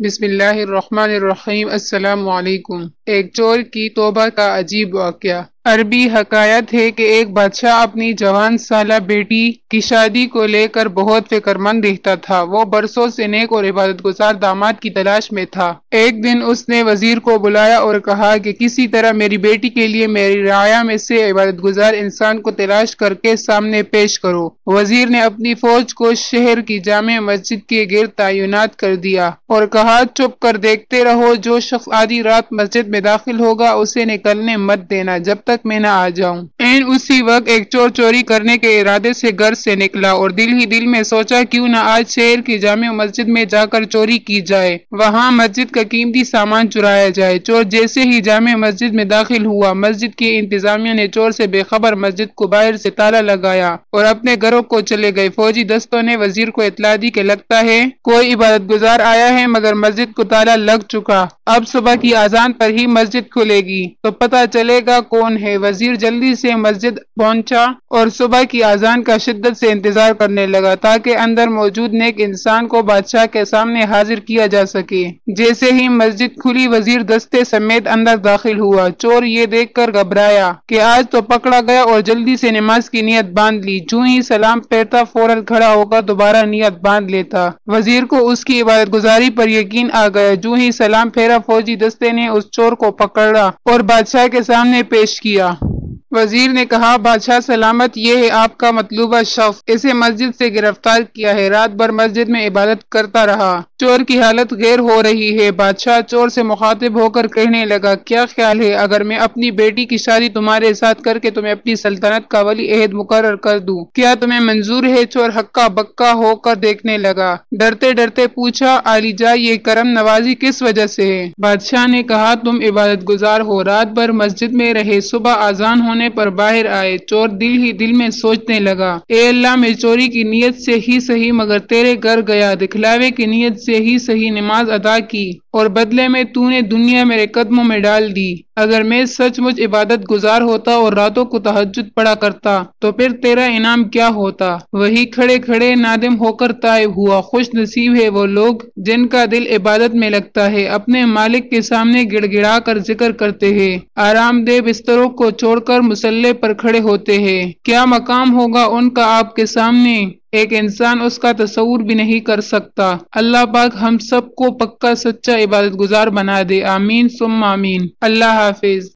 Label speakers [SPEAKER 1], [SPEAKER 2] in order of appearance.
[SPEAKER 1] بسم اللہ الرحمن الرحیم۔ السلام علیکم۔ ایک چور کی توبہ کا عجیب واقعہ۔ عربی حکایت ہے کہ ایک بادشاہ اپنی جوان سالہ بیٹی کی شادی کو لے کر بہت فکر مند رہتا تھا۔ وہ برسوں سے نیک اور عبادت گزار داماد کی تلاش میں تھا۔ ایک دن اس نے وزیر کو بلایا اور کہا کہ کسی طرح میری بیٹی کے لیے میری رعایا میں سے عبادت گزار انسان کو تلاش کر کے سامنے پیش کرو۔ وزیر نے اپنی فوج کو شہر کی جامع مسجد کے گرد تعینات کر دیا اور کہا چپ کر دیکھتے رہو، جو شخص آدھی رات مسجد میں داخل ہوگا اسے نکلنے مت دینا جب تک میں نہ آ جاؤں۔ اسی وقت ایک چور چوری کرنے کے ارادے سے گھر سے نکلا اور دل ہی دل میں سوچا کیوں نہ آج شہر کی جامع مسجد میں جا کر چوری کی جائے، وہاں مسجد کا قیمتی سامان چرایا جائے۔ چور جیسے ہی جامع مسجد میں داخل ہوا، مسجد کی انتظامیہ نے چور سے بے خبر مسجد کو باہر سے تالا لگایا اور اپنے گھروں کو چلے گئے۔ فوجی دستوں نے وزیر کو اطلاع دی کہ لگتا ہے کوئی عبادت گزار آیا ہے، مگر مسجد کو تالا لگ چکا، اب صبح کی اذان پر ہی مسجد کھلے گی تو پتہ چلے گا کون ہے۔ وزیر جلدی سے مسجد پہنچا اور صبح کی اذان کا شدت سے انتظار کرنے لگا تاکہ اندر موجود نیک انسان کو بادشاہ کے سامنے حاضر کیا جا سکے۔ جیسے ہی مسجد کھلی، وزیر دستے سمیت اندر داخل ہوا۔ چور یہ دیکھ کر گھبرایا کہ آج تو پکڑا گیا اور جلدی سے نماز کی نیت باندھ لی۔ جو ہی سلام پھیرتا فوراً کھڑا ہو کر دوبارہ نیت باندھ لیتا۔ وزیر کو اس کی عبادت گزاری پر یقین آ گیا۔ جو ہی سلام پھیرا، فوجی دستے نے اس چور کو پکڑا اور بادشاہ کے سامنے پیش کیا۔ وزیر نے کہا بادشاہ سلامت، یہ ہے آپ کا مطلوبہ شخص، اسے مسجد سے گرفتار کیا ہے، رات بھر مسجد میں عبادت کرتا رہا، چور کی حالت غیر ہو رہی ہے۔ بادشاہ چور سے مخاطب ہو کر کہنے لگا کیا خیال ہے اگر میں اپنی بیٹی کی شادی تمہارے ساتھ کر کے تمہیں اپنی سلطنت کا ولی عہد مقرر کر دوں، کیا تمہیں منظور ہے؟ چور ہکا بکا ہو کر دیکھنے لگا، ڈرتے ڈرتے پوچھا عالی جاں یہ کرم نوازی کس وجہ سے ہے؟ بادشاہ نے کہا تم عبادت گزار ہو، رات بھر مسجد میں رہے، صبح اذان ہونے پر باہر آئے۔ چور دل ہی دل میں سوچنے لگا اے اللہ، میں چوری کی نیت سے ہی صحیح مگر تیرے گھر گیا، دکھلاوے کی نیت سے ہی صحیح نماز ادا کی اور بدلے میں تو نے دنیا میرے قدموں میں ڈال دی۔ اگر میں سچ مچ عبادت گزار ہوتا اور راتوں کو تہجد پڑھا کرتا تو پھر تیرا انعام کیا ہوتا؟ وہی کھڑے کھڑے نادم ہو کر طائب ہوا۔ خوش نصیب ہے وہ لوگ جن کا دل عبادت میں لگتا ہے، اپنے مالک کے سامنے گڑ گڑا کر ذکر کرتے ہیں، آرام دہ بستروں کو چھوڑ کر مصلے پر کھڑے ہوتے ہیں۔ کیا مقام ہوگا ان کا آپ کے سامنے، ایک انسان اس کا تصور بھی نہیں کر سکتا۔ اللہ پاک ہم سب کو پکا سچا عبادت گزار بنا دے، آمین ثم آمین۔ اللہ حافظ۔